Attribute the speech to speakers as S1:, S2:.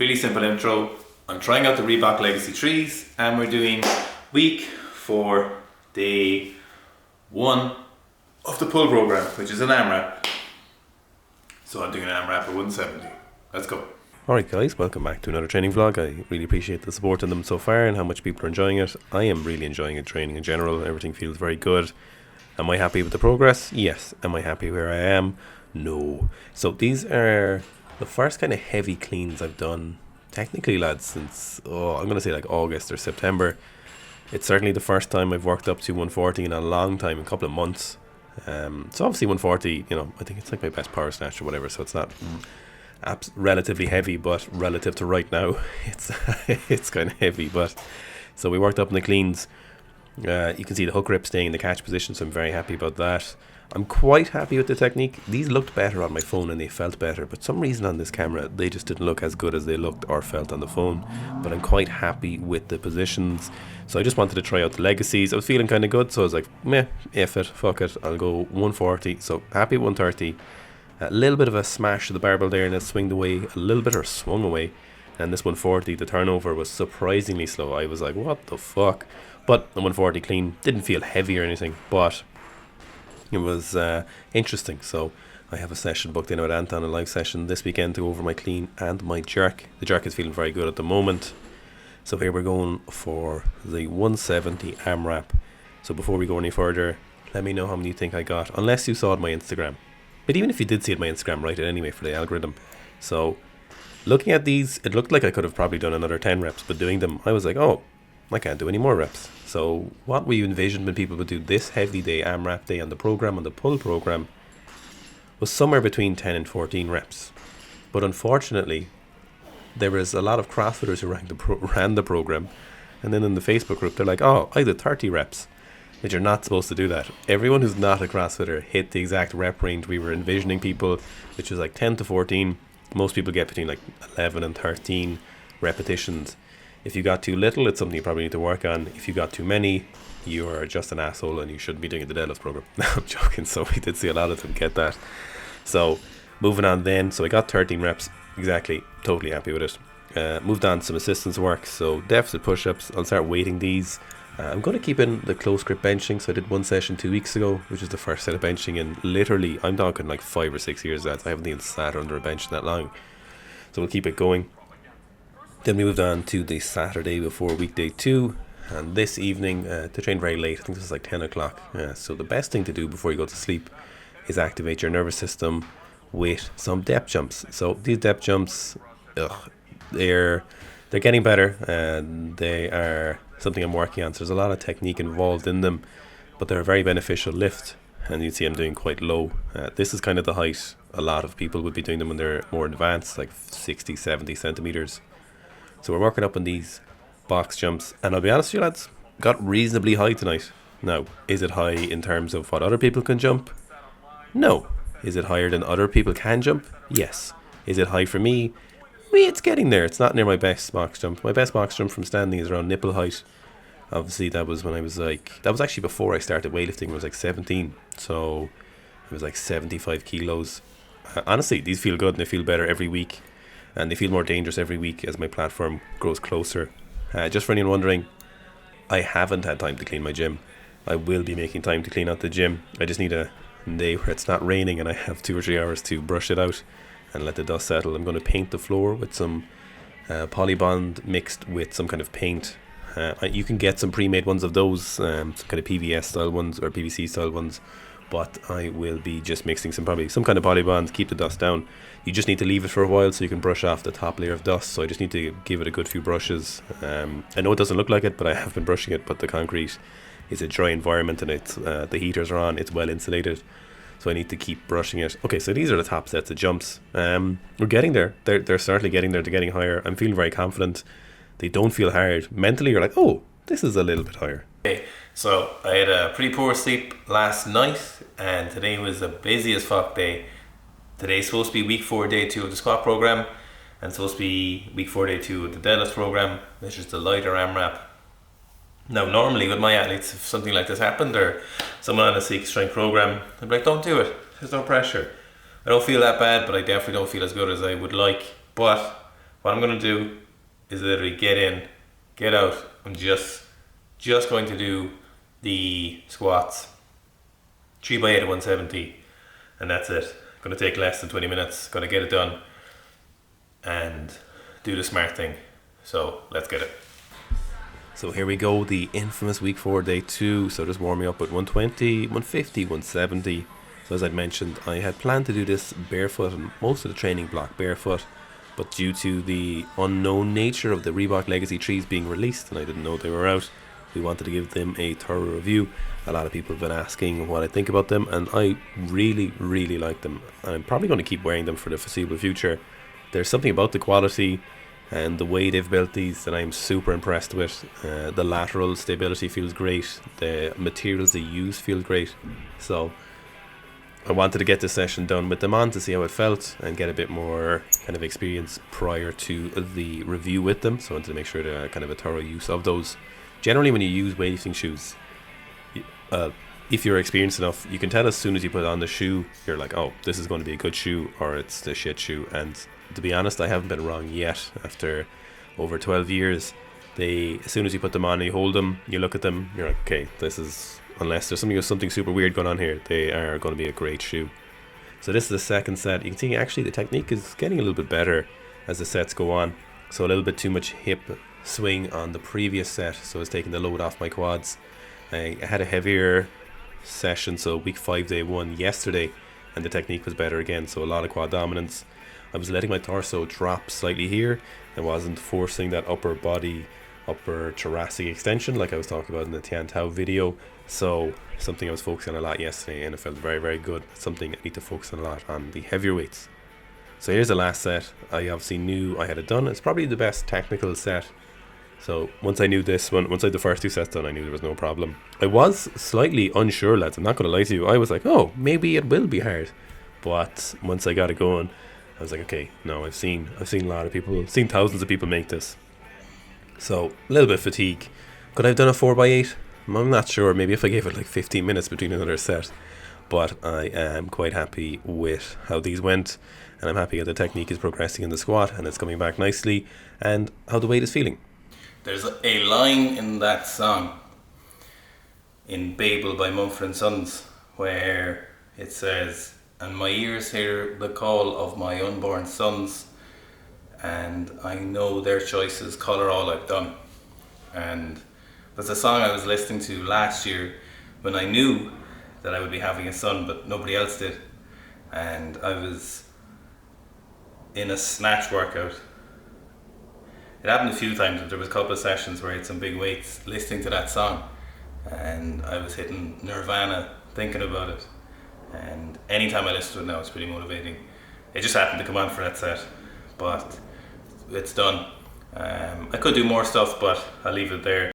S1: Really simple intro. I'm trying out the Reebok Legacy 3s and we're doing week 4, day 1 of the pull program, which is an AMRAP. So I'm doing an AMRAP at 170. Let's go.
S2: Alright guys, welcome back to another training vlog. I really appreciate the support on them so far and how much people are enjoying it. I am really enjoying it, training in general. Everything feels very good. Am I happy with the progress? Yes. Am I happy where I am? No. So these are the first kind of heavy cleans I've done, technically lads, since, I'm going to say like August or September. It's certainly the first time I've worked up to 140 in a long time, a couple of months. So obviously 140, I think it's like my best power snatch or whatever, so it's not relatively heavy, but relative to right now, it's kind of heavy. But so we worked up in the cleans. You can see the hook grip staying in the catch position, so I'm very happy about that. I'm quite happy with the technique. These looked better on my phone and they felt better, but some reason on this camera they just didn't look as good as they looked or felt on the phone. But I'm quite happy with the positions, so I just wanted to try out the legacies. I was feeling kind of good, so I was like, meh, F it, fuck it, I'll go 140. So happy at 130. A little bit of a smash of the barbell there and it swung away a little bit, or swung away. And this 140, the turnover was surprisingly slow. I was like, what the fuck? But the 140 clean didn't feel heavy or anything, but it was interesting. So I have a session booked in with Anton, a live session this weekend to go over my clean and my jerk. The jerk is feeling very good at the moment. So here we're going for the 170 AMRAP. So before we go any further, let me know how many you think I got, unless you saw it on my Instagram. But even if you did see it on my Instagram, write it anyway for the algorithm. So looking at these, it looked like I could have probably done another 10 reps, but doing them, I was like, oh, I can't do any more reps. So what we envisioned when people would do this heavy day, AMRAP day on the program, on the pull program, was somewhere between 10 and 14 reps. But unfortunately, there was a lot of CrossFitters who ran the program, and then in the Facebook group, they're like, oh, I did 30 reps. But you're not supposed to do that. Everyone who's not a CrossFitter hit the exact rep range we were envisioning people, which was like 10 to 14. Most people get between like 11 and 13 repetitions. If you got too little, it's something you probably need to work on. If you got too many, you are just an asshole and you shouldn't be doing the deadlift program. No, I'm joking. So we did see a lot of them get that. So moving on then. So I got 13 reps. Exactly. Totally happy with it. Moved on to some assistance work. So deficit push-ups. I'll start weighting these. I'm going to keep in the close grip benching. So I did one session 2 weeks ago, which is the first set of benching in literally, I'm talking like 5 or 6 years. I haven't even sat under a bench that long. So we'll keep it going. Then we moved on to the Saturday before weekday 2, and this evening to train very late. I think this was like 10 o'clock. So the best thing to do before you go to sleep is activate your nervous system with some depth jumps. So these depth jumps, they're getting better, and they are something I'm working on. So there's a lot of technique involved in them, but they're a very beneficial lift, and you see I'm doing quite low. This is kind of the height a lot of people would be doing them when they're more advanced, like 60, 70 centimeters. So we're working up on these box jumps, and I'll be honest with you lads, got reasonably high tonight. Now, is it high in terms of what other people can jump? No. Is it higher than other people can jump? Yes. Is it high for me? It's getting there. It's not near my best box jump. My best box jump from standing is around nipple height. Obviously that was when I was like, that was actually before I started weightlifting. I was like 17, so it was like 75 kilos. Honestly, these feel good and they feel better every week. And they feel more dangerous every week as my platform grows closer. Just for anyone wondering, I haven't had time to clean my gym. I will be making time to clean out the gym. I just need a day where it's not raining and I have 2 or 3 hours to brush it out and let the dust settle. I'm going to paint the floor with some Polybond mixed with some kind of paint. You can get some pre-made ones of those, some kind of PVS style ones or PVC style ones. But I will be just mixing some kind of Polybond to keep the dust down. You just need to leave it for a while so you can brush off the top layer of dust. So I just need to give it a good few brushes. I know it doesn't look like it, but I have been brushing it. But the concrete is a dry environment and it's the heaters are on. It's well insulated. So I need to keep brushing it. Okay, so these are the top sets of jumps. We're getting there. They're certainly getting there. They're getting higher. I'm feeling very confident. They don't feel hard. Mentally, you're like, oh, this is a little bit higher.
S1: Okay, so I had a pretty poor sleep last night, and today was a busy as fuck day. Today's supposed to be week 4, day 2 of the squat program, and supposed to be week 4, day 2 of the deadlift program, which is the lighter AMRAP. Now, normally with my athletes, if something like this happened, or someone on a seek strength program, I'd be like, don't do it. There's no pressure. I don't feel that bad, but I definitely don't feel as good as I would like. But What I'm going to do is literally get in, get out. I'm just going to do the squats, 3x8 at 170, and that's it. Going to take less than 20 minutes. Going to get it done and do the smart thing. So let's get it.
S2: So here we go, the infamous week 4, day 2. So just warming up at 120, 150, 170. So as I'd mentioned, I had planned to do this barefoot and most of the training block barefoot, but due to the unknown nature of the Reebok Legacy 3s being released, and I didn't know they were out, we wanted to give them a thorough review. A lot of people have been asking what I think about them, and I really, really like them. I'm probably going to keep wearing them for the foreseeable future. There's something about the quality and the way they've built these that I'm super impressed with. The lateral stability feels great. The materials they use feel great. So I wanted to get this session done with them on to see how it felt and get a bit more kind of experience prior to the review with them. So I wanted to make sure to kind of a thorough use of those. Generally, when you use weightlifting shoes, if you're experienced enough, you can tell as soon as you put on the shoe, you're like, oh, this is going to be a good shoe or it's the shit shoe. And to be honest, I haven't been wrong yet. After over 12 years, as soon as you put them on and you hold them, you look at them, you're like, okay, this is, unless there's something super weird going on here, they are going to be a great shoe. So this is the second set. You can see actually the technique is getting a little bit better as the sets go on. So a little bit too much hip swing on the previous set, so I was taking the load off my quads. I had a heavier session, so week 5 day 1 yesterday, and the technique was better again, so a lot of quad dominance. I was letting my torso drop slightly here and wasn't forcing that upper thoracic extension like I was talking about in the Tian Tao video. So something I was focusing on a lot yesterday, and it felt very, very good. Something I need to focus on a lot on the heavier weights. So here's the last set. I obviously knew I had it done. It's probably the best technical set. So once I knew this one, once I had the first 2 sets done, I knew there was no problem. I was slightly unsure, lads. I'm not going to lie to you. I was like, oh, maybe it will be hard. But once I got it going, I was like, okay, no, I've seen a lot of people, seen thousands of people make this. So a little bit of fatigue. Could I have done a 4x8? I'm not sure. Maybe if I gave it like 15 minutes between another set. But I am quite happy with how these went, and I'm happy that the technique is progressing in the squat and it's coming back nicely, and how the weight is feeling.
S1: There's a line in that song, in Babel by Mumford & Sons, where it says, "And my ears hear the call of my unborn sons, and I know their choices colour all I've done." And that's a song I was listening to last year when I knew that I would be having a son, but nobody else did. And I was in a snatch workout. It happened a few times, but there was a couple of sessions where I had some big weights listening to that song, and I was hitting nirvana thinking about it. And anytime I listen to it now, it's pretty motivating. It just happened to come on for that set, but it's done. I could do more stuff, but I'll leave it there.